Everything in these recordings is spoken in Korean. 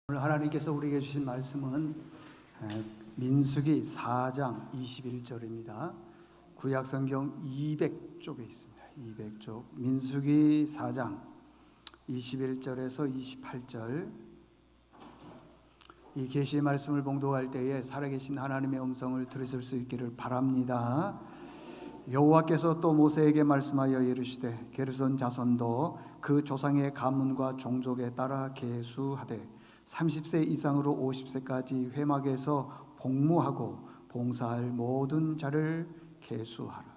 오늘 하나님께서 우리에게 주신 말씀은 민수기 4장 21절입니다. 구약성경 200쪽에 있습니다. 200쪽 민수기 4장 21절에서 28절. 이 계시의 말씀을 봉독할 때에 살아계신 하나님의 음성을 들으실 수 있기를 바랍니다. 여호와께서 또 모세에게 말씀하여 이르시되 게르손 자손도 그 조상의 가문과 종족에 따라 계수하되 30세 이상으로 50세까지 회막에서 복무하고 봉사할 모든 자를 계수하라.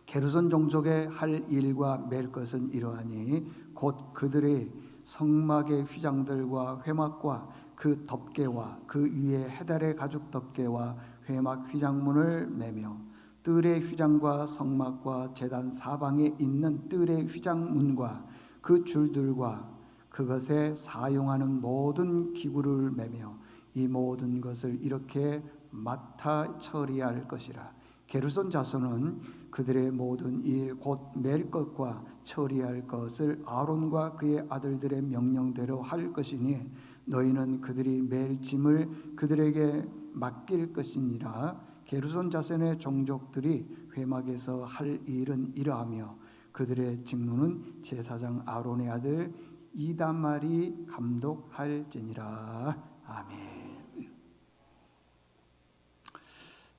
게르손 종족의 할 일과 맬 것은 이러하니 곧 그들의 성막의 휘장들과 회막과 그 덮개와 그 위에 해달의 가죽 덮개와 회막 휘장문을 매며 뜰의 휘장과 성막과 제단 사방에 있는 뜰의 휘장문과 그 줄들과 그것에 사용하는 모든 기구를 매며 이 모든 것을 이렇게 맡아 처리할 것이라. 게르손 자손은 그들의 모든 일 곧 맬 것과 처리할 것을 아론과 그의 아들들의 명령대로 할 것이니 너희는 그들이 맬 짐을 그들에게 맡길 것이니라. 게르손 자손의 종족들이 회막에서 할 일은 이러하며 그들의 직무는 제사장 아론의 아들 이다말이 감독할지니라. 아멘.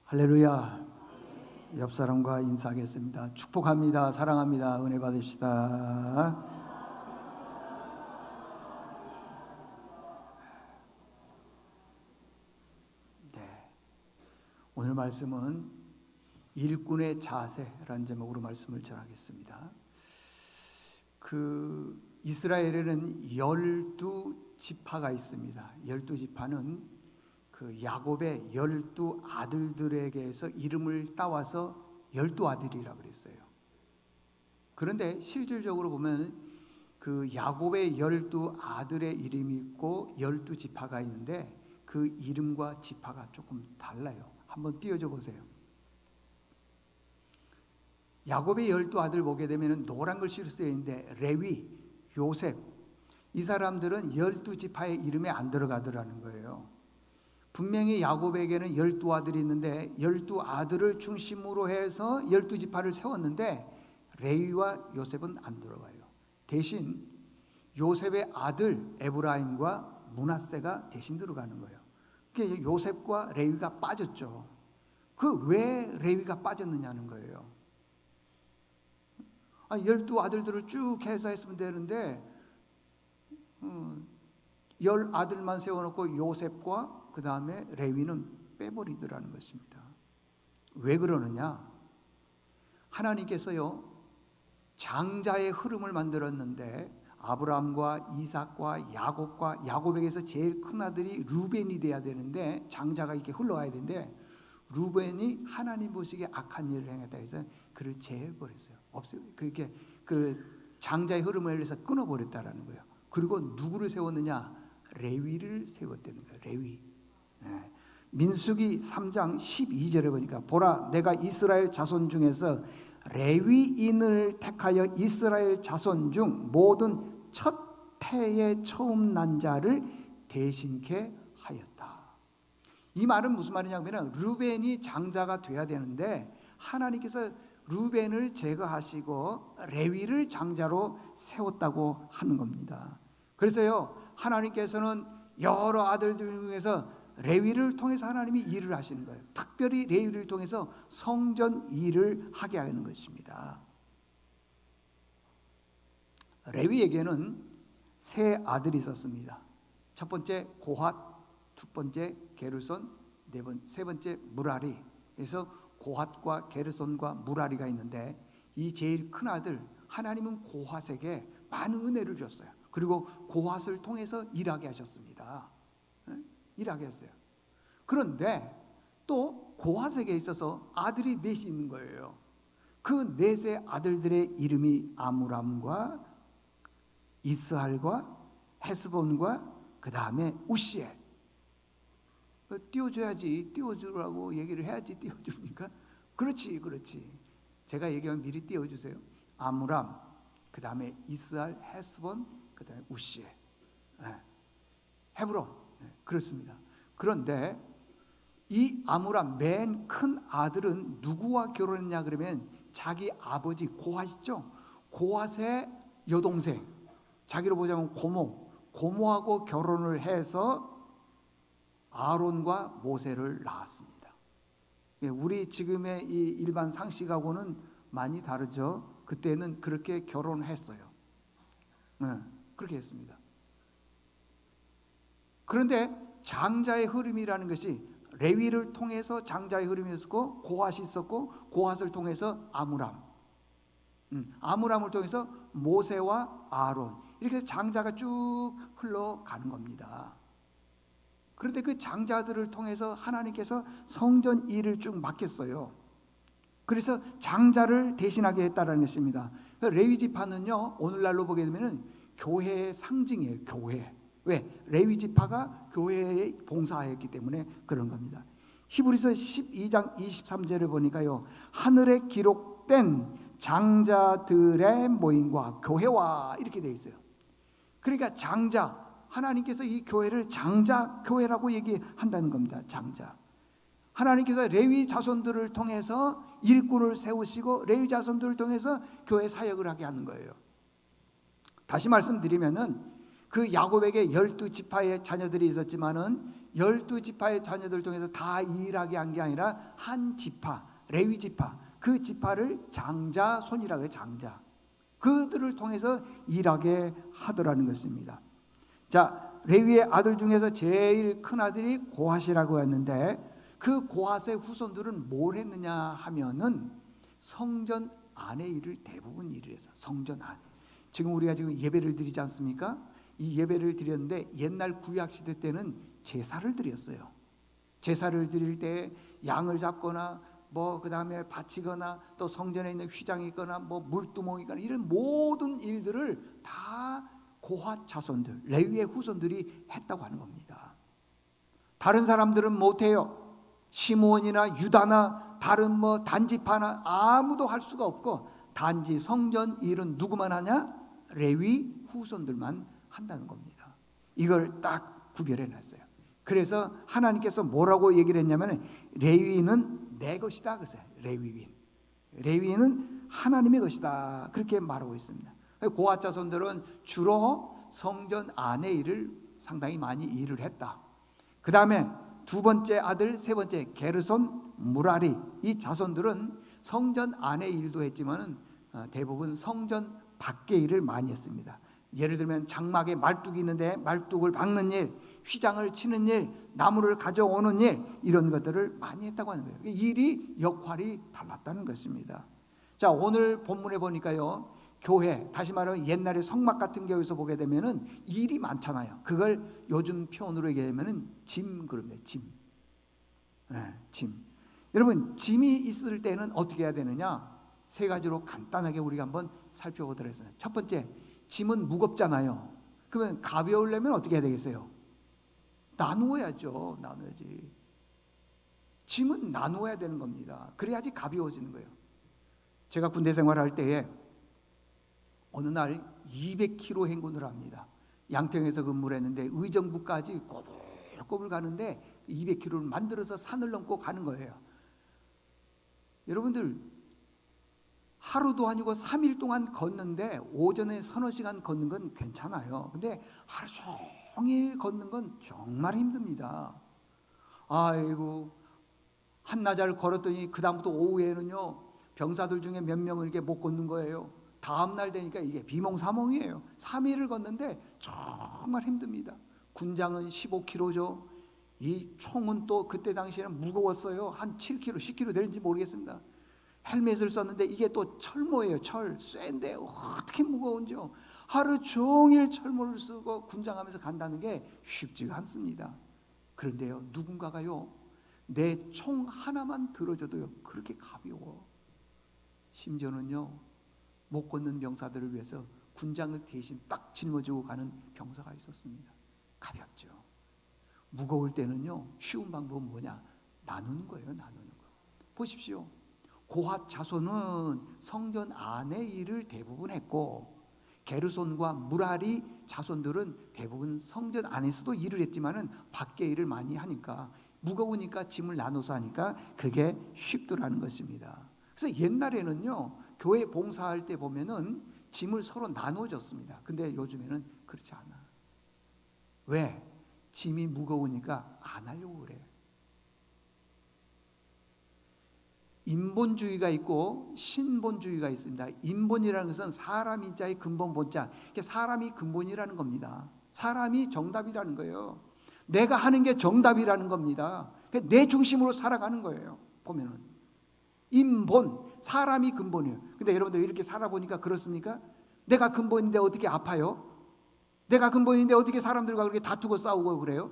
할렐루야. 옆 사람과 인사하겠습니다. 축복합니다. 사랑합니다. 은혜 받으시다. 네. 오늘 말씀은 일꾼의 자세라는 제목으로 말씀을 전하겠습니다. 이스라엘에는 12지파가 있습니다. 12지파는 그 야곱의 12아들들에게서 이름을 따와서 12아들이라고 그랬어요. 그런데 실질적으로 보면 그 야곱의 12아들의 이름이 있고 12지파가 있는데 그 이름과 지파가 조금 달라요. 한번 띄워줘 보세요. 야곱의 12아들 보게 되면 노란 글씨로 쓰여 있는데 레위, 요셉, 이 사람들은 12지파의 이름에 안 들어가더라는 거예요. 분명히 야곱에게는 12아들이 있는데 12아들을 중심으로 해서 12지파를 세웠는데 레위와 요셉은 안 들어가요. 대신 요셉의 아들 에브라임과 므낫세가 대신 들어가는 거예요. 그러니까 요셉과 레위가 빠졌죠. 왜 레위가 빠졌느냐는 거예요. 12아들들을 쭉 해서 했으면 되는데 10아들만 세워놓고 요셉과 그 다음에 레위는 빼버리더라는 것입니다. 왜 그러느냐? 하나님께서요 장자의 흐름을 만들었는데 아브라함과 이삭과 야곱에게서 제일 큰 아들이 루벤이 돼야 되는데 장자가 이렇게 흘러가야 되는데 루벤이 하나님 보시기에 악한 일을 행했다 해서 그를 제해버렸어요. 없어요. 그게 그 장자의 흐름을 해서 끊어버렸다라는 거예요. 그리고 누구를 세웠느냐? 레위를 세웠다는 거예요. 레위. 네. 민수기 3장 12절에 보니까 보라 내가 이스라엘 자손 중에서 레위인을 택하여 이스라엘 자손 중 모든 첫 태에 처음 난 자를 대신케 하였다. 이 말은 무슨 말이냐면 루벤이 장자가 돼야 되는데 하나님께서 루벤을 제거하시고 레위를 장자로 세웠다고 하는 겁니다. 그래서요 하나님께서는 여러 아들들 중에서 레위를 통해서 하나님이 일을 하시는 거예요. 특별히 레위를 통해서 성전 일을 하게 하는 것입니다. 레위에게는 세 아들이 있었습니다. 첫 번째 고핫, 두 번째 게르손, 세 번째 무라리. 그래서 고핫과 게르손과 무라리가 있는데 이 제일 큰 아들 하나님은 고핫에게 많은 은혜를 줬어요. 그리고 고핫을 통해서 일하게 하셨습니다. 일하게 했어요. 그런데 또 고핫에게 있어서 아들이 넷이 있는 거예요. 그 넷의 아들들의 이름이 아므람과 이스할과 헤스본과 그 다음에 우시엘. 띄워줘야지, 띄워주라고 얘기를 해야지 띄워줍니까? 그렇지. 제가 얘기하면 미리 띄워주세요. 아므람, 그 다음에 이스할, 헤스본, 그 다음에 우시엘. 헤브론. 그렇습니다. 그런데 이 아므람 맨 큰 아들은 누구와 결혼했냐 그러면 자기 아버지 고핫 있죠? 고핫의 여동생, 자기로 보자면 고모하고 결혼을 해서 아론과 모세를 낳았습니다. 우리 지금의 이 일반 상식하고는 많이 다르죠. 그때는 그렇게 결혼했어요. 그렇게 했습니다. 그런데 장자의 흐름이라는 것이 레위를 통해서 장자의 흐름이 있었고 고핫이 있었고 고핫을 통해서 아므람을 통해서 모세와 아론, 이렇게 해서 장자가 쭉 흘러가는 겁니다. 그런데 그 장자들을 통해서 하나님께서 성전 일을 쭉 맡겼어요. 그래서 장자를 대신하게 했다는 것입니다. 레위 지파는요, 오늘날로 보게 되면 교회의 상징이에요. 교회. 왜? 레위 지파가 교회에 봉사했기 때문에 그런 겁니다. 히브리서 12장 23절을 보니까요, 하늘에 기록된 장자들의 모임과 교회와 이렇게 되어 있어요. 그러니까 장자, 하나님께서 이 교회를 장자 교회라고 얘기한다는 겁니다. 장자. 하나님께서 레위 자손들을 통해서 일꾼을 세우시고 레위 자손들을 통해서 교회 사역을 하게 하는 거예요. 다시 말씀드리면은 그 야곱에게 12지파의 자녀들이 있었지만은 12지파의 자녀들을 통해서 다 일하게 한 게 아니라 한 지파, 레위 지파, 그 지파를 장자손이라고 해요. 장자. 그들을 통해서 일하게 하더라는 것입니다. 자, 레위의 아들 중에서 제일 큰 아들이 고핫이라고 했는데 그 고핫의 후손들은 뭘 했느냐 하면은 성전 안의 일을 대부분 일을 해서 성전 안. 지금 우리가 지금 예배를 드리지 않습니까? 이 예배를 드렸는데 옛날 구약 시대 때는 제사를 드렸어요. 제사를 드릴 때 양을 잡거나 뭐 그다음에 바치거나 또 성전에 있는 휘장이 있거나 뭐 물두멍이 있거나 이런 모든 일들을 다 고핫 자손들, 레위의 후손들이 했다고 하는 겁니다. 다른 사람들은 못해요. 시므온이나 유다나 다른 뭐 단지파나 아무도 할 수가 없고 단지 성전 일은 누구만 하냐? 레위 후손들만 한다는 겁니다. 이걸 딱 구별해 놨어요. 그래서 하나님께서 뭐라고 얘기를 했냐면 레위인은 내 것이다 그랬어요. 레위인은 하나님의 것이다 그렇게 말하고 있습니다. 고핫 자손들은 주로 성전 안의 일을 상당히 많이 일을 했다. 그 다음에 두 번째 아들, 세 번째 게르손, 무라리, 이 자손들은 성전 안의 일도 했지만 대부분 성전 밖의 일을 많이 했습니다. 예를 들면 장막에 말뚝이 있는데 말뚝을 박는 일, 휘장을 치는 일, 나무를 가져오는 일, 이런 것들을 많이 했다고 하는 거예요. 일이 역할이 달랐다는 것입니다. 자, 오늘 본문에 보니까요, 교회, 다시 말하면 옛날에 성막 같은 경우에서 보게 되면은 일이 많잖아요. 그걸 요즘 표현으로 얘기하면은 짐 그럽니다. 짐. 여러분, 짐이 있을 때는 어떻게 해야 되느냐? 세 가지로 간단하게 우리가 한번 살펴보도록 하겠습니다. 첫 번째, 짐은 무겁잖아요. 그러면 가벼우려면 어떻게 해야 되겠어요? 나누어야죠. 나눠야지. 짐은 나누어야 되는 겁니다. 그래야지 가벼워지는 거예요. 제가 군대 생활할 때에 어느 날 200km 행군을 합니다. 양평에서 근무를 했는데 의정부까지 꼬불꼬불 가는데 200km를 만들어서 산을 넘고 가는 거예요. 여러분들 하루도 아니고 3일 동안 걷는데 오전에 서너 시간 걷는 건 괜찮아요. 근데 하루 종일 걷는 건 정말 힘듭니다. 아이고, 한나절 걸었더니 그 다음부터 오후에는요 병사들 중에 몇 명은 이렇게 못 걷는 거예요. 다음 날 되니까 이게 비몽사몽이에요. 3일을 걷는데 정말 힘듭니다. 군장은 15kg죠. 이 총은 또 그때 당시에는 무거웠어요. 한 7kg, 10kg 되는지 모르겠습니다. 헬멧을 썼는데 이게 또 철모예요. 철, 쇠인데 어떻게 무거운지요. 하루 종일 철모를 쓰고 군장하면서 간다는 게 쉽지가 않습니다. 그런데요, 누군가가요 내 총 하나만 들어줘도요 그렇게 가벼워. 심지어는요 못 걷는 병사들을 위해서 군장을 대신 딱 짊어지고 가는 병사가 있었습니다. 가볍죠. 무거울 때는요 쉬운 방법은 뭐냐? 나누는 거예요. 나누는 거. 보십시오. 고핫 자손은 성전 안의 일을 대부분 했고 게르손과 무라리 자손들은 대부분 성전 안에서도 일을 했지만은 밖에 일을 많이 하니까 무거우니까 짐을 나눠서 하니까 그게 쉽더라는 것입니다. 그래서 옛날에는요 교회 봉사할 때 보면은 짐을 서로 나눠줬습니다. 근데 요즘에는 그렇지 않아. 왜? 짐이 무거우니까 안 하려고 그래. 인본주의가 있고 신본주의가 있습니다. 인본이라는 것은 사람 인자의 근본 본자, 사람이 근본이라는 겁니다. 사람이 정답이라는 거예요. 내가 하는 게 정답이라는 겁니다. 내 중심으로 살아가는 거예요. 보면은 인본, 사람이 근본이에요. 근데 여러분들 이렇게 살아보니까 그렇습니까? 내가 근본인데 어떻게 아파요? 내가 근본인데 어떻게 사람들과 그렇게 다투고 싸우고 그래요?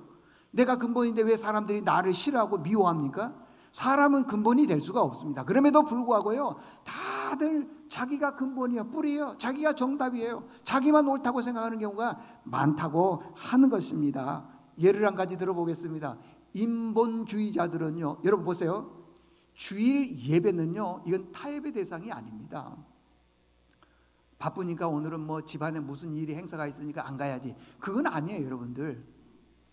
내가 근본인데 왜 사람들이 나를 싫어하고 미워합니까? 사람은 근본이 될 수가 없습니다. 그럼에도 불구하고요, 다들 자기가 근본이에요, 뿌리예요, 자기가 정답이에요, 자기만 옳다고 생각하는 경우가 많다고 하는 것입니다. 예를 한 가지 들어보겠습니다. 인본주의자들은요, 여러분 보세요. 주일 예배는요, 이건 타협의 대상이 아닙니다. 바쁘니까 오늘은 뭐 집안에 무슨 일이 행사가 있으니까 안 가야지. 그건 아니에요, 여러분들.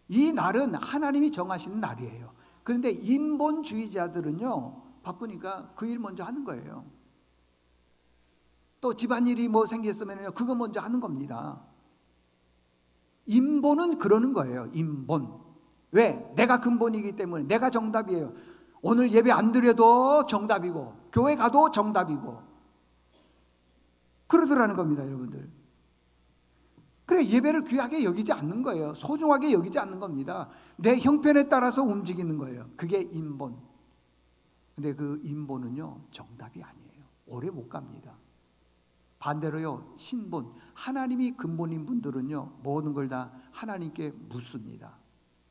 이 날은 하나님이 정하시는 날이에요. 그런데 인본주의자들은요 바쁘니까 그 일 먼저 하는 거예요. 또 집안일이 뭐 생겼으면요 그거 먼저 하는 겁니다. 인본은 그러는 거예요. 인본. 왜? 내가 근본이기 때문에 내가 정답이에요. 오늘 예배 안 드려도 정답이고 교회 가도 정답이고 그러더라는 겁니다, 여러분들. 그래, 예배를 귀하게 여기지 않는 거예요. 소중하게 여기지 않는 겁니다. 내 형편에 따라서 움직이는 거예요. 그게 인본. 근데 그 인본은요 정답이 아니에요. 오래 못 갑니다. 반대로요 신본, 하나님이 근본인 분들은요 모든 걸 다 하나님께 묻습니다.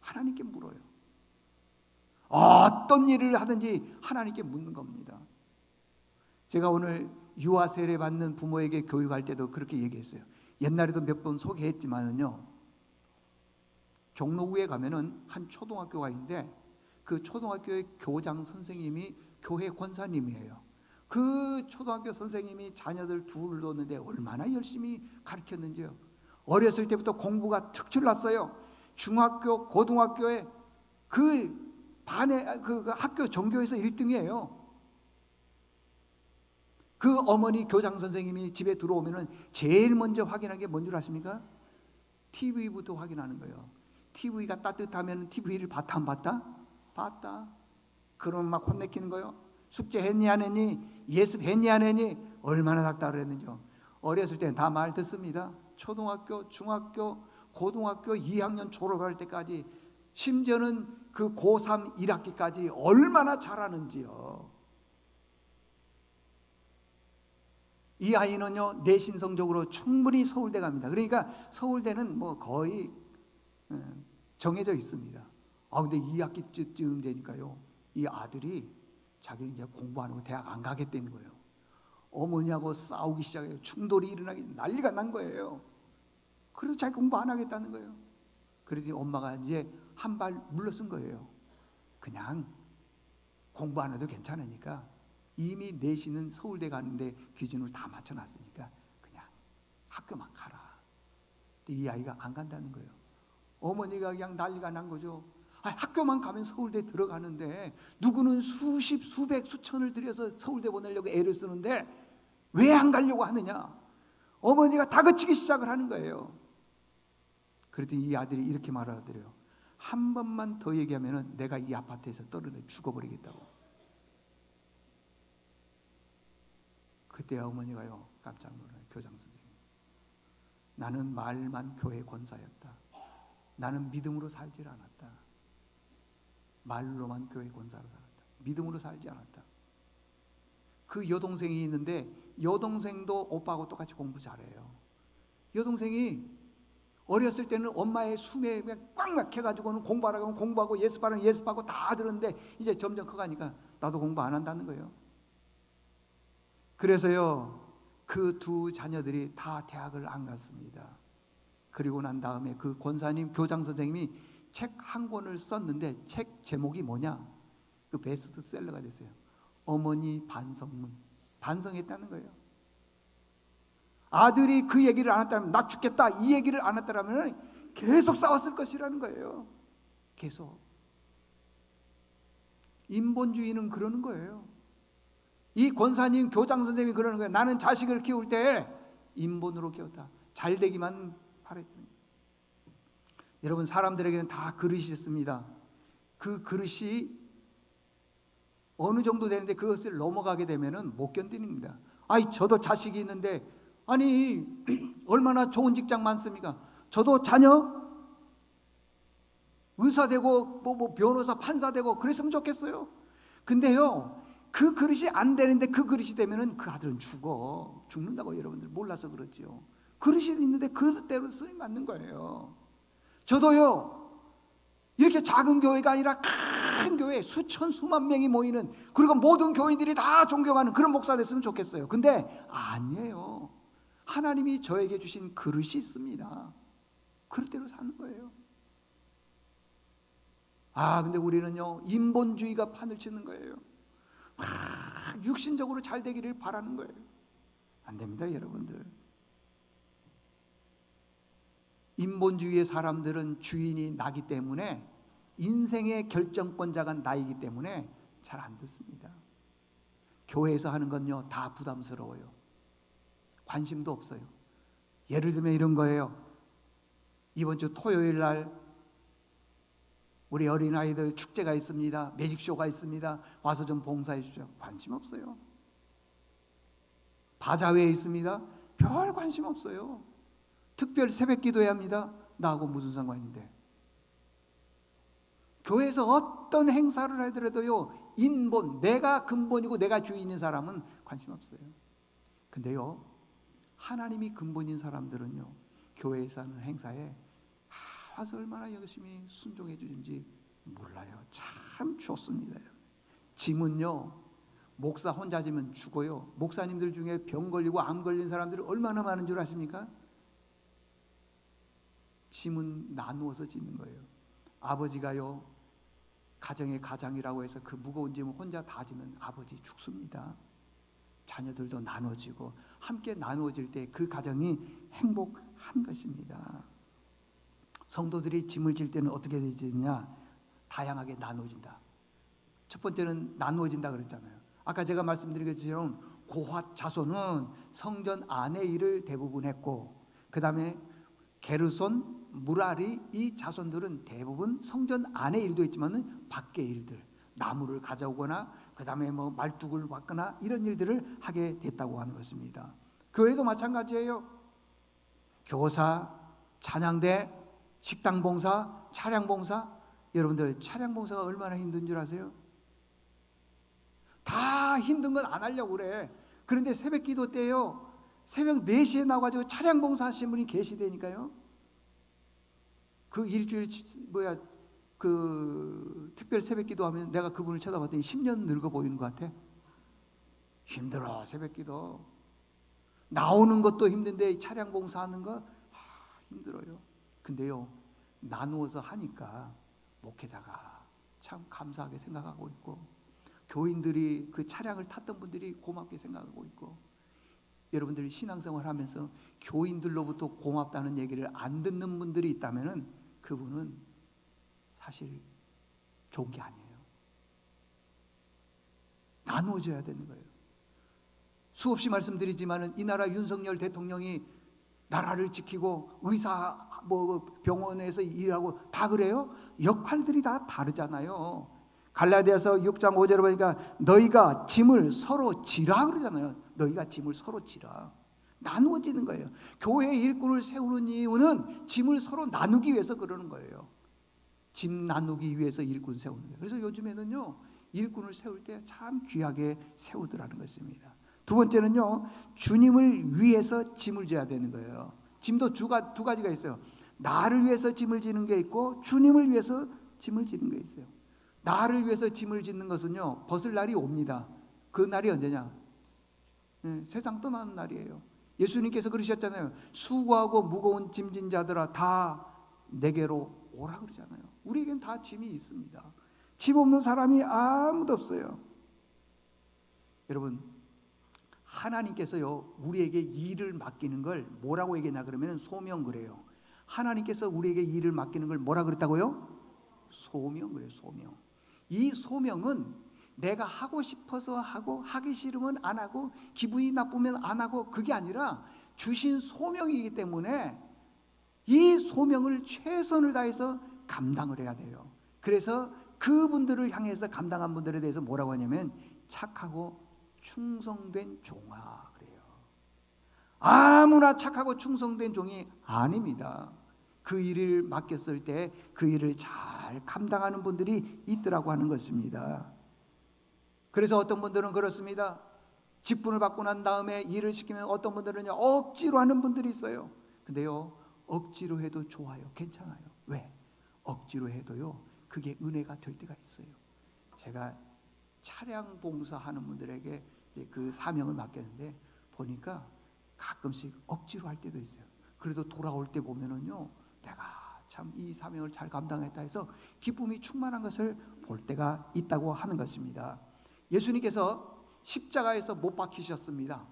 하나님께 물어요. 어떤 일을 하든지 하나님께 묻는 겁니다. 제가 오늘 유아 세례 받는 부모에게 교육할 때도 그렇게 얘기했어요. 옛날에도 몇 번 소개했지만은요, 종로구에 가면은 한 초등학교가 있는데 그 초등학교의 교장 선생님이 교회 권사님이에요. 그 초등학교 선생님이 자녀들 둘 뒀는데 얼마나 열심히 가르쳤는지요. 어렸을 때부터 공부가 특출났어요. 중학교, 고등학교에 그 반에 그 학교 전교에서 1등이에요. 그 어머니 교장 선생님이 집에 들어오면은 제일 먼저 확인하는 게 뭔 줄 아십니까? TV부터 확인하는 거예요. TV가 따뜻하면 TV를 봤다 안 봤다? 봤다. 그러면 막 혼내키는 거예요. 숙제 했니 안 했니? 예습했니 안 했니? 얼마나 닥달을 했는지요. 어렸을 때는 다 말 듣습니다. 초등학교, 중학교, 고등학교 2학년 졸업할 때까지, 심지어는 그 고3 1학기까지 얼마나 잘하는지요. 이 아이는요 내신 성적으로 충분히 서울대 갑니다. 그러니까 서울대는 뭐 거의 정해져 있습니다. 근데 2학기쯤 되니까요 이 아들이 자기 이제 공부하는 거 대학 안 가겠다는 거예요. 어머니하고 싸우기 시작해요. 충돌이 일어나기 난리가 난 거예요. 그래도 자기 공부 안 하겠다는 거예요. 그러더니 엄마가 이제 한 발 물러선 거예요. 그냥 공부 안 해도 괜찮으니까, 이미 내신은 서울대 가는데 기준을 다 맞춰놨으니까 그냥 학교만 가라. 근데 이 아이가 안 간다는 거예요. 어머니가 그냥 난리가 난 거죠. 학교만 가면 서울대 들어가는데 누구는 수십, 수백, 수천을 들여서 서울대 보내려고 애를 쓰는데 왜 안 가려고 하느냐. 어머니가 다그치기 시작을 하는 거예요. 그랬더니 이 아들이 이렇게 말하더래요. 한 번만 더 얘기하면 내가 이 아파트에서 떨어져 죽어버리겠다고. 그때 어머니가요 깜짝 놀라요. 교장 선생님, 나는 말만 교회 권사였다. 나는 믿음으로 살질 않았다. 말로만 교회 권사로 살았다. 믿음으로 살지 않았다. 그 여동생이 있는데 여동생도 오빠하고 똑같이 공부 잘해요. 여동생이 어렸을 때는 엄마의 숨에 꽉 막혀가지고는 공부하라고 공부하고 예습하라고 예습하고 다 들었는데 이제 점점 커가니까 나도 공부 안 한다는 거예요. 그래서요 그 두 자녀들이 다 대학을 안 갔습니다. 그리고 난 다음에 그 권사님 교장 선생님이 책 한 권을 썼는데 책 제목이 뭐냐, 그 베스트셀러가 됐어요. 어머니 반성문. 반성했다는 거예요. 아들이 그 얘기를 안 했다면, 나 죽겠다 이 얘기를 안 했다면 계속 싸웠을 것이라는 거예요. 계속. 인본주의는 그러는 거예요. 이 권사님, 교장 선생님이 그러는 거예요. 나는 자식을 키울 때 인본으로 키웠다. 잘 되기만 바랬다. 여러분, 사람들에게는 다 그릇이 있습니다. 그 그릇이 어느 정도 되는데 그것을 넘어가게 되면은 못 견디는 겁니다. 아이, 저도 자식이 있는데, 아니 얼마나 좋은 직장 많습니까? 저도 자녀 의사 되고 뭐 변호사, 판사 되고 그랬으면 좋겠어요. 근데요, 그 그릇이 안 되는데 그 그릇이 되면은 그 아들은 죽는다고 여러분들 몰라서 그렇지요. 그릇이 있는데 그대로 쓰임 맞는 거예요. 저도요, 이렇게 작은 교회가 아니라 큰 교회, 수천 수만 명이 모이는, 그리고 모든 교인들이 다 존경하는 그런 목사 됐으면 좋겠어요. 근데 아니에요. 하나님이 저에게 주신 그릇이 있습니다. 그릇대로 사는 거예요. 근데 우리는요, 인본주의가 판을 치는 거예요. 육신적으로 잘 되기를 바라는 거예요. 안 됩니다, 여러분들. 인본주의의 사람들은 주인이 나기 때문에, 인생의 결정권자가 나이기 때문에 잘 안 듣습니다. 교회에서 하는 건요, 다 부담스러워요. 관심도 없어요. 예를 들면 이런 거예요. 이번 주 토요일 날 우리 어린아이들 축제가 있습니다. 매직쇼가 있습니다. 와서 좀 봉사해 주죠. 관심 없어요. 바자회 있습니다. 별 관심 없어요. 특별 새벽 기도해야 합니다. 나하고 무슨 상관인데. 교회에서 어떤 행사를 하더라도요, 인본, 내가 근본이고 내가 주인인 사람은 관심 없어요. 근데요, 하나님이 근본인 사람들은요, 교회에서 하는 행사에 와서 얼마나 열심히 순종해 주는지 몰라요. 참 좋습니다. 짐은요, 목사 혼자 지면 죽어요. 목사님들 중에 병 걸리고 암 걸린 사람들이 얼마나 많은 줄 아십니까? 짐은 나누어서 짓는 거예요. 아버지가요, 가정의 가장이라고 해서 그 무거운 짐을 혼자 다 지면 아버지 죽습니다. 자녀들도 나눠지고 함께 나누어질 때 그 가정이 행복한 것입니다. 성도들이 짐을 질 때는 어떻게 되느냐? 다양하게 나누어진다. 첫 번째는 나누어진다 그랬잖아요. 아까 제가 말씀드린 것처럼 고핫 자손은 성전 안의 일을 대부분 했고, 그 다음에 게르손, 무라리, 이 자손들은 대부분 성전 안의 일도 있지만 밖의 일들, 나무를 가져오거나 그 다음에 뭐 말뚝을 받거나 이런 일들을 하게 됐다고 하는 것입니다. 교회도 마찬가지예요. 교사, 찬양대, 식당 봉사, 차량 봉사. 여러분들 차량 봉사가 얼마나 힘든 줄 아세요? 다 힘든 건 안 하려고 그래. 그런데 새벽 기도 때요, 새벽 4시에 나와가지고 차량 봉사 하시는 분이 계시다니까요. 그 일주일 그 특별 새벽 기도하면 내가 그분을 쳐다봤더니 10년 늙어 보이는 것 같아. 힘들어. 새벽 기도 나오는 것도 힘든데 차량 봉사하는 거 힘들어요. 근데요, 나누어서 하니까 목회자가 참 감사하게 생각하고 있고, 교인들이 그 차량을 탔던 분들이 고맙게 생각하고 있고, 여러분들이 신앙생활 하면서 교인들로부터 고맙다는 얘기를 안 듣는 분들이 있다면 그분은 사실 좋은 게 아니에요. 나누어져야 되는 거예요. 수없이 말씀드리지만 이 나라 윤석열 대통령이 나라를 지키고 의사, 병원에서 일하고 다 그래요? 역할들이 다 다르잖아요. 갈라디아서 6장 5절에 보니까 너희가 짐을 서로 지라 그러잖아요. 너희가 짐을 서로 지라. 나누어지는 거예요. 교회 일꾼을 세우는 이유는 짐을 서로 나누기 위해서 그러는 거예요. 짐 나누기 위해서 일꾼 세우는 거예요. 그래서 요즘에는요, 일꾼을 세울 때 참 귀하게 세우더라는 것입니다. 두 번째는요, 주님을 위해서 짐을 져야 되는 거예요. 짐도 두 가지가 있어요. 나를 위해서 짐을 지는 게 있고 주님을 위해서 짐을 지는 게 있어요. 나를 위해서 짐을 짓는 것은요, 벗을 날이 옵니다. 그 날이 언제냐? 세상 떠나는 날이에요. 예수님께서 그러셨잖아요. 수고하고 무거운 짐진 자들아 다 내게로 오라 그러잖아요. 우리에겐 다 짐이 있습니다. 짐 없는 사람이 아무도 없어요. 여러분, 하나님께서요 우리에게 일을 맡기는 걸 뭐라고 얘기하냐 그러면 소명 그래요. 하나님께서 우리에게 일을 맡기는 걸 뭐라 그랬다고요? 소명 그래요. 소명. 이 소명은 내가 하고 싶어서 하고 하기 싫으면 안 하고 기분이 나쁘면 안 하고 그게 아니라 주신 소명이기 때문에 이 소명을 최선을 다해서 감당을 해야 돼요. 그래서 그분들을 향해서 감당한 분들에 대해서 뭐라고 하냐면 착하고 충성된 종아 그래요. 아무나 착하고 충성된 종이 아닙니다. 그 일을 맡겼을 때 그 일을 잘 감당하는 분들이 있더라고 하는 것입니다. 그래서 어떤 분들은 그렇습니다. 직분을 받고 난 다음에 일을 시키면 어떤 분들은 억지로 하는 분들이 있어요. 근데요 억지로 해도 좋아요. 괜찮아요. 왜? 억지로 해도요 그게 은혜가 될 때가 있어요. 제가 차량 봉사하는 분들에게 이제 그 사명을 맡겼는데 보니까 가끔씩 억지로 할 때도 있어요. 그래도 돌아올 때 보면은요 내가 참 이 사명을 잘 감당했다 해서 기쁨이 충만한 것을 볼 때가 있다고 하는 것입니다. 예수님께서 십자가에서 못 박히셨습니다.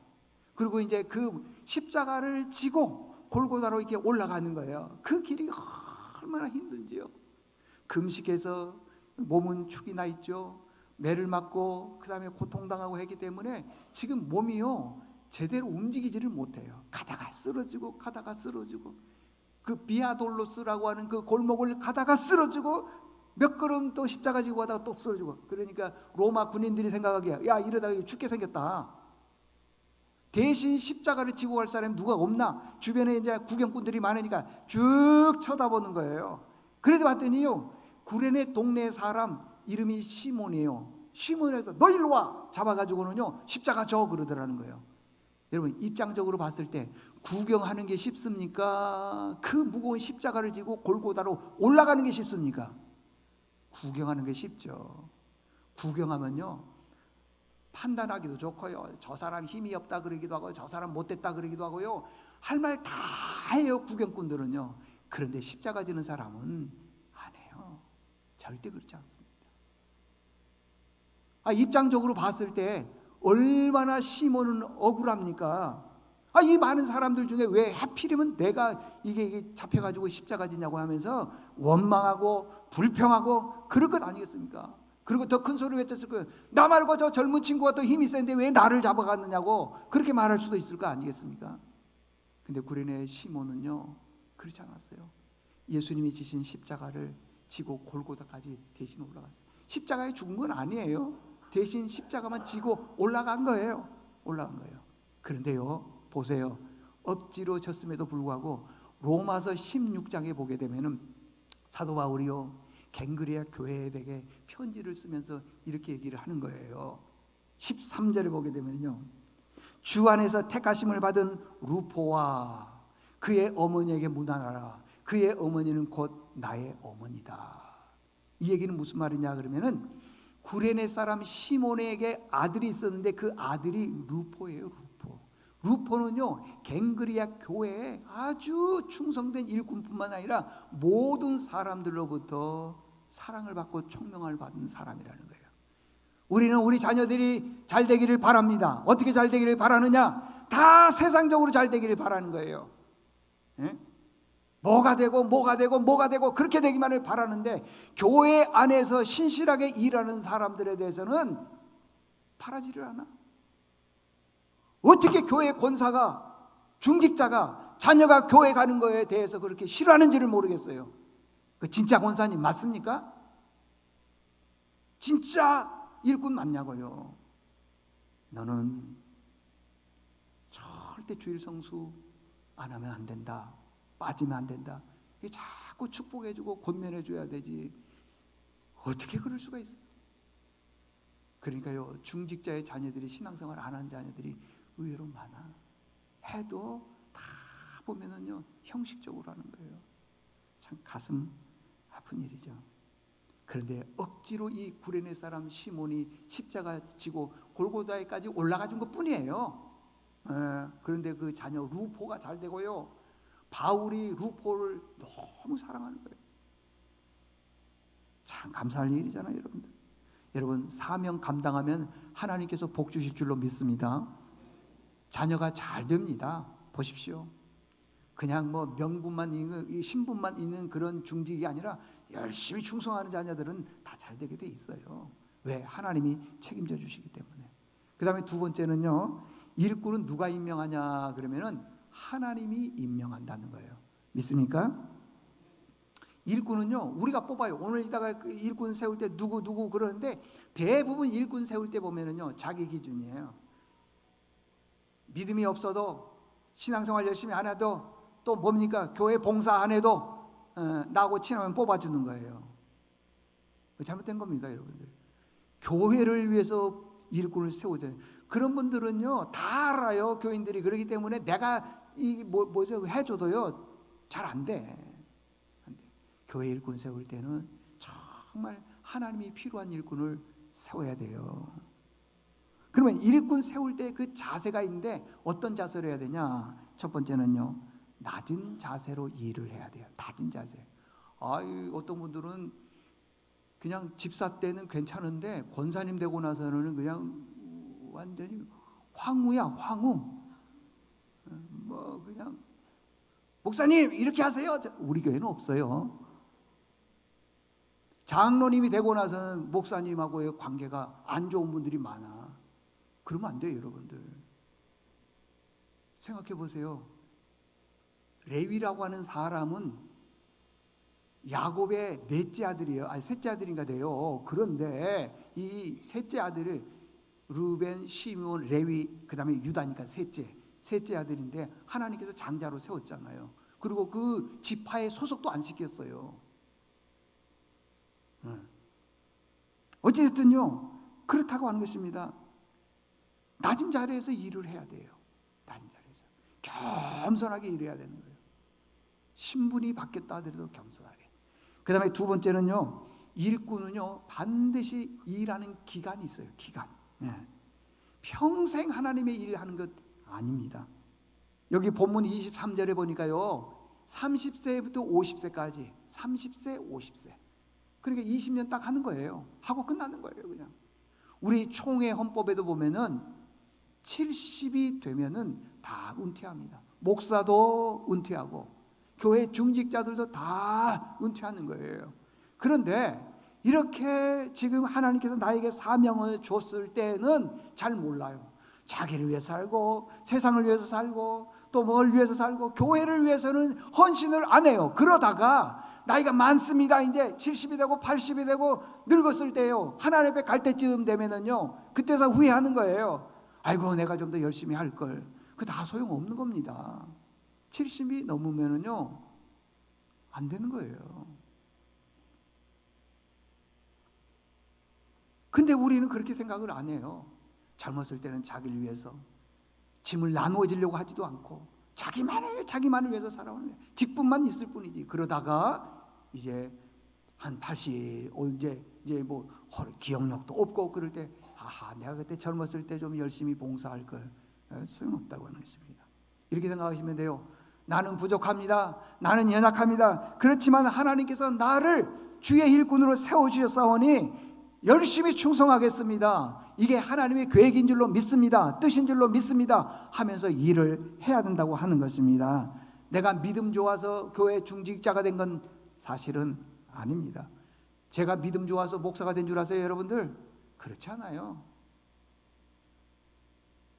그리고 이제 그 십자가를 지고 골고다로 이렇게 올라가는 거예요. 그 길이 얼마나 힘든지요. 금식해서 몸은 축이 나 있죠. 매를 맞고 그 다음에 고통당하고 했기 때문에 지금 몸이요 제대로 움직이지를 못해요. 가다가 쓰러지고 가다가 쓰러지고 그 비아돌로스라고 하는 그 골목을 가다가 쓰러지고 몇 걸음 또 십자가 지고 가다가 또 쓰러지고. 그러니까 로마 군인들이 생각하기에 야 이러다가 죽게 생겼다. 대신 십자가를 지고 갈 사람이 누가 없나? 주변에 이제 구경꾼들이 많으니까 쭉 쳐다보는 거예요. 그래도 봤더니요 구레네 동네 사람 이름이 시몬이에요. 시몬에서 너 일로 와 잡아가지고는요 십자가 져 그러더라는 거예요. 여러분 입장적으로 봤을 때 구경하는 게 쉽습니까? 그 무거운 십자가를 지고 골고다로 올라가는 게 쉽습니까? 구경하는 게 쉽죠. 구경하면요 판단하기도 좋고요. 저 사람 힘이 없다 그러기도 하고 저 사람 못됐다 그러기도 하고요. 할 말 다 해요 구경꾼들은요. 그런데 십자가 지는 사람은 안 해요. 절대 그렇지 않습니다. 입장적으로 봤을 때 얼마나 시몬은 억울합니까? 이 많은 사람들 중에 왜 하필이면 내가 이게 잡혀가지고 십자가 지냐고 하면서 원망하고 불평하고 그럴 것 아니겠습니까? 그리고 더 큰 소리 외쳤을 거예요. 나 말고 저 젊은 친구가 더 힘이 센데 왜 나를 잡아갔느냐고 그렇게 말할 수도 있을 거 아니겠습니까? 근데 구레네 시몬은요 그렇지 않았어요. 예수님이 지신 십자가를 지고 골고다까지 대신 올라갔어요. 십자가에 죽은 건 아니에요. 대신 십자가만 지고 올라간 거예요. 올라간 거예요. 그런데요 보세요. 억지로 졌음에도 불구하고 로마서 16장에 보게 되면은 사도 바울이요 갱그레아 교회에게 편지를 쓰면서 이렇게 얘기를 하는 거예요. 13절에 보게 되면요 주 안에서 택하심을 받은 루포와 그의 어머니에게 문안하라. 그의 어머니는 곧 나의 어머니다. 이 얘기는 무슨 말이냐 그러면은 구레네 사람 시몬에게 아들이 있었는데 그 아들이 루포예요. 루포. 루포는요 갱그리아 교회에 아주 충성된 일꾼뿐만 아니라 모든 사람들로부터 사랑을 받고 총명을 받은 사람이라는 거예요. 우리는 우리 자녀들이 잘 되기를 바랍니다. 어떻게 잘 되기를 바라느냐? 다 세상적으로 잘 되기를 바라는 거예요. 예? 뭐가 되고 그렇게 되기만을 바라는데 교회 안에서 신실하게 일하는 사람들에 대해서는 바라지를 않아. 어떻게 교회 권사가 중직자가 자녀가 교회 가는 거에 대해서 그렇게 싫어하는지를 모르겠어요. 그 진짜 권사님 맞습니까? 진짜 일꾼 맞냐고요. 너는 절대 주일 성수 안 하면 안 된다. 빠지면 안 된다. 이게 자꾸 축복해주고 권면해줘야 되지. 어떻게 그럴 수가 있어요? 그러니까요 중직자의 자녀들이 신앙생활 안 하는 자녀들이 의외로 많아. 해도 다 보면은요 형식적으로 하는 거예요. 참 가슴 아픈 일이죠. 그런데 억지로 이 구레네 사람 시몬이 십자가 지고 골고다에까지 올라가 준 것뿐이에요. 그런데 그 자녀 루포가 잘 되고요 바울이 루포를 너무 사랑하는 거예요. 참 감사할 일이잖아요 여러분들. 여러분 사명 감당하면 하나님께서 복 주실 줄로 믿습니다. 자녀가 잘 됩니다. 보십시오. 그냥 뭐 명분만 있는, 신분만 있는 그런 중직이 아니라 열심히 충성하는 자녀들은 다 잘 되게 돼 있어요. 왜? 하나님이 책임져 주시기 때문에. 그 다음에 두 번째는요, 일꾼은 누가 임명하냐 그러면은 하나님이 임명한다는 거예요. 믿습니까? 일꾼은요, 우리가 뽑아요. 오늘 이따가 일꾼 세울 때 누구 그러는데 대부분 일꾼 세울 때 보면은요, 자기 기준이에요. 믿음이 없어도, 신앙생활 열심히 안 해도, 또 뭡니까? 교회 봉사 안 해도 나하고 친하면 뽑아주는 거예요. 잘못된 겁니다, 여러분들. 교회를 위해서 일꾼을 세우잖아요. 그런 분들은요, 다 알아요, 교인들이. 그렇기 때문에 내가 뭐죠 해줘도요, 잘 안 돼. 교회 일꾼 세울 때는 정말 하나님이 필요한 일꾼을 세워야 돼요. 그러면 일꾼 세울 때 그 자세가 있는데 어떤 자세로 해야 되냐? 첫 번째는요, 낮은 자세로 일을 해야 돼요. 낮은 자세. 어떤 분들은 그냥 집사 때는 괜찮은데 권사님 되고 나서는 그냥 완전히 황후야, 황후. 뭐 그냥 목사님 이렇게 하세요. 우리 교회는 없어요. 장로님이 되고 나서는 목사님하고의 관계가 안 좋은 분들이 많아. 그러면 안 돼요, 여러분들. 생각해 보세요. 레위라고 하는 사람은 야곱의 넷째 아들이에요. 아니 셋째 아들인가 돼요. 그런데 이 셋째 아들을 르벤, 시므온, 레위, 그 다음에 유다니까 셋째 아들인데 하나님께서 장자로 세웠잖아요. 그리고 그 지파에 소속도 안 시켰어요. 어찌됐든요, 그렇다고 하는 것입니다. 낮은 자리에서 일을 해야 돼요. 낮은 자리에서 겸손하게 일해야 되는 거예요. 신분이 바뀌었다 하더라도 겸손하게. 그 다음에 두 번째는요, 일꾼은요 반드시 일하는 기간이 있어요. 기간. 평생 하나님의 일을 하는 것 아닙니다. 여기 본문 23절에 보니까요, 30세부터 50세까지 30세 50세 그러니까 20년 딱 하는 거예요. 하고 끝나는 거예요. 그냥 우리 총회 헌법에도 보면은 70이 되면은 다 은퇴합니다. 목사도 은퇴하고 교회 중직자들도 다 은퇴하는 거예요. 그런데 이렇게 지금 하나님께서 나에게 사명을 줬을 때는 잘 몰라요. 자기를 위해서 살고 세상을 위해서 살고 또 뭘 위해서 살고 교회를 위해서는 헌신을 안 해요. 그러다가 나이가 많습니다. 이제 70이 되고 80이 되고 늙었을 때요, 하나님 앞에 갈 때쯤 되면은요, 그때서 후회하는 거예요. 아이고 내가 좀 더 열심히 할 걸. 그 다 소용없는 겁니다. 70이 넘으면은요 안 되는 거예요. 근데 우리는 그렇게 생각을 안 해요. 젊었을 때는 자기를 위해서 짐을 나누어지려고 하지도 않고 자기만을 위해서 살아오는 거예요. 직분만 있을 뿐이지. 그러다가 이제 한 80, 이제 뭐 기억력도 없고 그럴 때 내가 그때 젊었을 때 좀 열심히 봉사할 걸. 소용없다고 하는 것입니다. 이렇게 생각하시면 돼요. 나는 부족합니다. 나는 연약합니다. 그렇지만 하나님께서 나를 주의 일꾼으로 세워주셨사오니 열심히 충성하겠습니다. 이게 하나님의 계획인 줄로 믿습니다. 뜻인 줄로 믿습니다. 하면서 일을 해야 된다고 하는 것입니다. 내가 믿음 좋아서 교회 중직자가 된 건 사실은 아닙니다. 제가 믿음 좋아서 목사가 된 줄 아세요, 여러분들? 그렇지 않아요.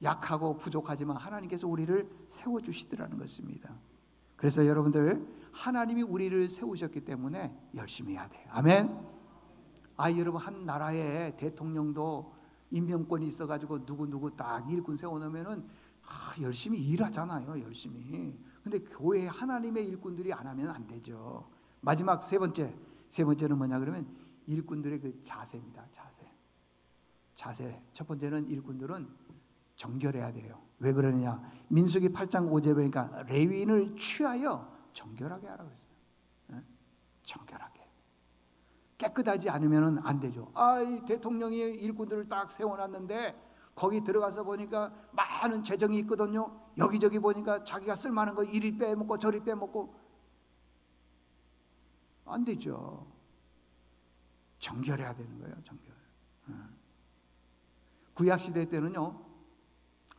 약하고 부족하지만 하나님께서 우리를 세워주시더라는 것입니다. 그래서 여러분들, 하나님이 우리를 세우셨기 때문에 열심히 해야 돼요. 아멘. 여러분, 한 나라의 대통령도 임명권이 있어가지고 누구 딱 일꾼 세워놓으면은 열심히 일하잖아요. 열심히. 근데 교회 하나님의 일꾼들이 안 하면 안 되죠. 마지막 세 번째는 뭐냐 그러면 일꾼들의 그 자세입니다. 자세. 첫 번째는 일꾼들은 정결해야 돼요. 왜 그러느냐? 민수기 8장 5절에 보니까 레위인을 취하여 정결하게 하라고 했어요. 정결하게. 깨끗하지 않으면 안 되죠. 이 대통령이 일꾼들을 딱 세워놨는데 거기 들어가서 보니까 많은 재정이 있거든요. 여기저기 보니까 자기가 쓸만한 거 이리 빼먹고 저리 빼먹고 안 되죠. 정결해야 되는 거예요. 정결. 구약시대 때는요,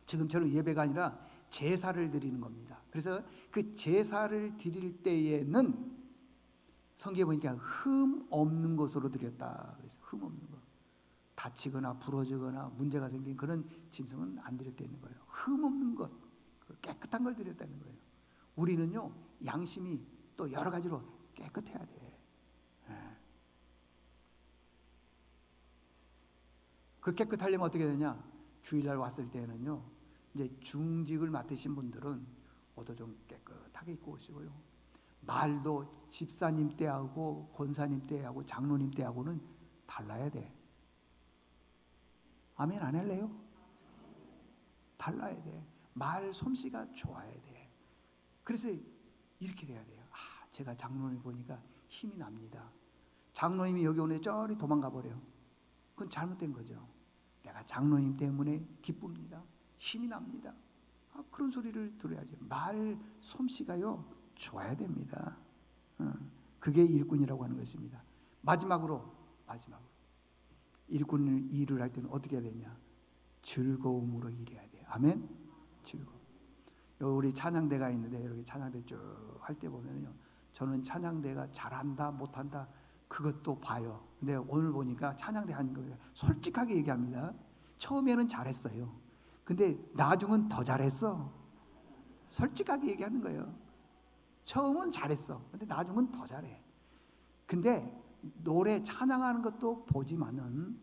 지금처럼 예배가 아니라 제사를 드리는 겁니다. 그래서 그 제사를 드릴 때에는 성경에 보니까 흠 없는 것으로 드렸다. 그래서 흠 없는 것, 다치거나 부러지거나 문제가 생긴 그런 짐승은 안 드렸다는 거예요. 흠 없는 것, 깨끗한 걸 드렸다는 거예요. 우리는요, 양심이 또 여러 가지로 깨끗해야 돼. 그 깨끗하려면 어떻게 되냐? 주일날 왔을 때는요, 이제 중직을 맡으신 분들은 옷도 좀 깨끗하게 입고 오시고요. 말도 집사님 때하고 권사님 때하고 장로님 때하고는 달라야 돼. 아멘 안 할래요? 달라야 돼. 말 솜씨가 좋아야 돼. 그래서 이렇게 돼야 돼요. 제가 장로님 보니까 힘이 납니다. 장로님이 여기 오는데 저리 도망가 버려요. 그건 잘못된 거죠. 내가 장로님 때문에 기쁩니다. 힘이 납니다. 그런 소리를 들어야죠. 말 솜씨가요 좋아야 됩니다. 그게 일꾼이라고 하는 것입니다. 마지막으로 일꾼을 일을 할 때는 어떻게 해야 되냐? 즐거움으로 일해야 돼요. 아멘. 즐거움. 우리 찬양대가 있는데 이렇게 찬양대 쭉 할 때 보면요, 저는 찬양대가 잘한다 못한다 그것도 봐요. 근데 오늘 보니까 찬양대 하는 거 솔직하게 얘기합니다. 처음에는 잘했어요. 근데 나중은 더 잘했어. 솔직하게 얘기하는 거예요. 처음은 잘했어. 근데 나중은 더 잘해. 근데 노래 찬양하는 것도 보지만은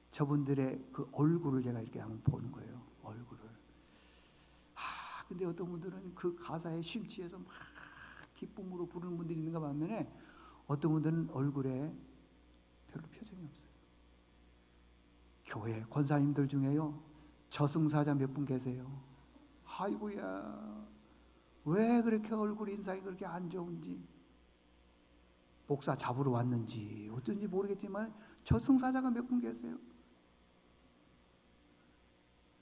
저분들의 그 얼굴을 제가 이렇게 한번 보는 거예요. 얼굴을. 근데 어떤 분들은 그 가사에 심취해서 막 기쁨으로 부르는 분들이 있는가 반면에 어떤 분들은 얼굴에 별로 표정이 없어요. 교회 권사님들 중에요, 저승사자 몇 분 계세요. 아이고야, 왜 그렇게 얼굴 인상이 그렇게 안 좋은지, 목사 잡으러 왔는지 어쩐지 모르겠지만 저승사자가 몇 분 계세요.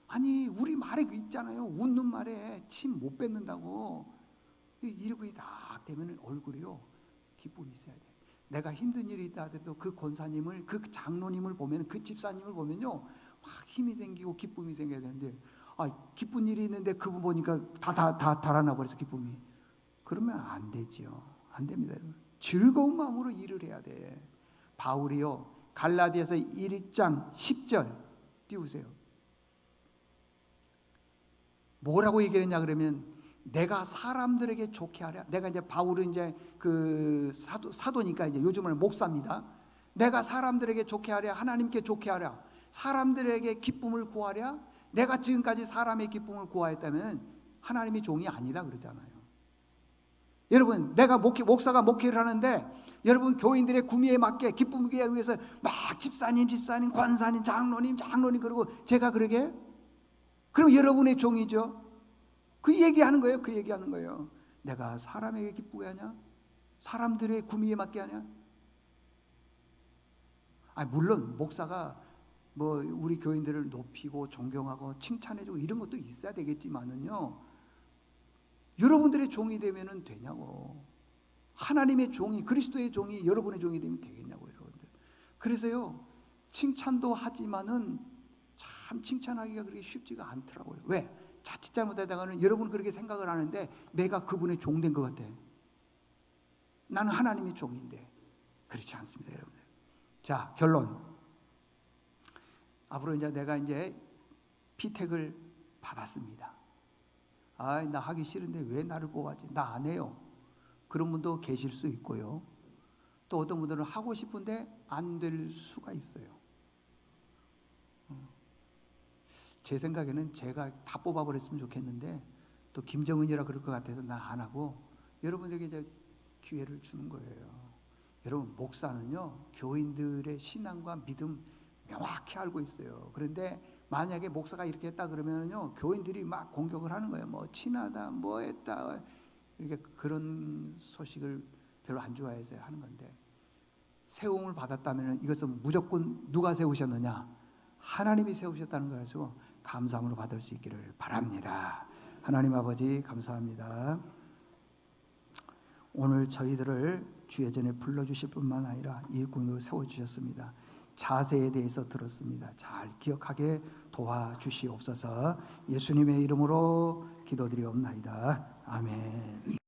아니, 우리 말에 있잖아요. 웃는 말에 침 못 뱉는다고. 일꾼이 딱 되면 얼굴이요, 기쁨이 있어야 돼. 내가 힘든 일이 있다 하더라도 그 권사님을, 그 장로님을 보면, 그 집사님을 보면요, 막 힘이 생기고 기쁨이 생겨야 되는데, 기쁜 일이 있는데 그분 보니까 다 달아나 버려서 기쁨이. 그러면 안 되죠. 안 됩니다, 여러분. 즐거운 마음으로 일을 해야 돼. 바울이요, 갈라디아서 1장 10절 띄우세요. 뭐라고 얘기했냐 그러면, 내가 사람들에게 좋게 하랴. 내가 이제 바울은 이제 그 사도니까 이제 요즘은 목사입니다. 내가 사람들에게 좋게 하랴, 하나님께 좋게 하랴, 사람들에게 기쁨을 구하랴. 내가 지금까지 사람의 기쁨을 구하였다면 하나님의 종이 아니다 그러잖아요. 여러분, 내가 목사가 목회를 하는데 여러분 교인들의 구미에 맞게 기쁨을 하기 위해서 막 집사님, 권사님, 장로님 그러고 제가 그러게? 그럼 여러분의 종이죠. 그 얘기하는 거예요. 내가 사람에게 기쁘게 하냐? 사람들의 구미에 맞게 하냐? 물론 목사가 뭐 우리 교인들을 높이고 존경하고 칭찬해주고 이런 것도 있어야 되겠지만은요, 여러분들의 종이 되면은 되냐고. 하나님의 종이, 그리스도의 종이 여러분의 종이 되면 되겠냐고, 여러분들. 그래서요, 칭찬도 하지만은 참 칭찬하기가 그렇게 쉽지가 않더라고요. 왜? 자칫 잘못하다가는 여러분 그렇게 생각을 하는데 내가 그분의 종 된 것 같아. 나는 하나님의 종인데. 그렇지 않습니다, 여러분들. 자, 결론. 앞으로 이제 내가 이제 피택을 받았습니다. 나 하기 싫은데 왜 나를 뽑았지? 나 안 해요. 그런 분도 계실 수 있고요. 또 어떤 분들은 하고 싶은데 안 될 수가 있어요. 제 생각에는 제가 다 뽑아버렸으면 좋겠는데 또 김정은이라 그럴 것 같아서 나 안 하고 여러분에게 이제 기회를 주는 거예요. 여러분, 목사는요, 교인들의 신앙과 믿음 명확히 알고 있어요. 그런데 만약에 목사가 이렇게 했다 그러면요, 교인들이 막 공격을 하는 거예요. 뭐 친하다, 뭐 했다, 이렇게 그런 소식을 별로 안 좋아해서 하는 건데, 세움을 받았다면 이것은 무조건 누가 세우셨느냐? 하나님이 세우셨다는 걸 가지고 감사함으로 받을 수 있기를 바랍니다. 하나님 아버지 감사합니다. 오늘 저희들을 주의 전에 불러주실 뿐만 아니라 일꾼으로 세워주셨습니다. 자세에 대해서 들었습니다. 잘 기억하게 도와주시옵소서. 예수님의 이름으로 기도드리옵나이다. 아멘.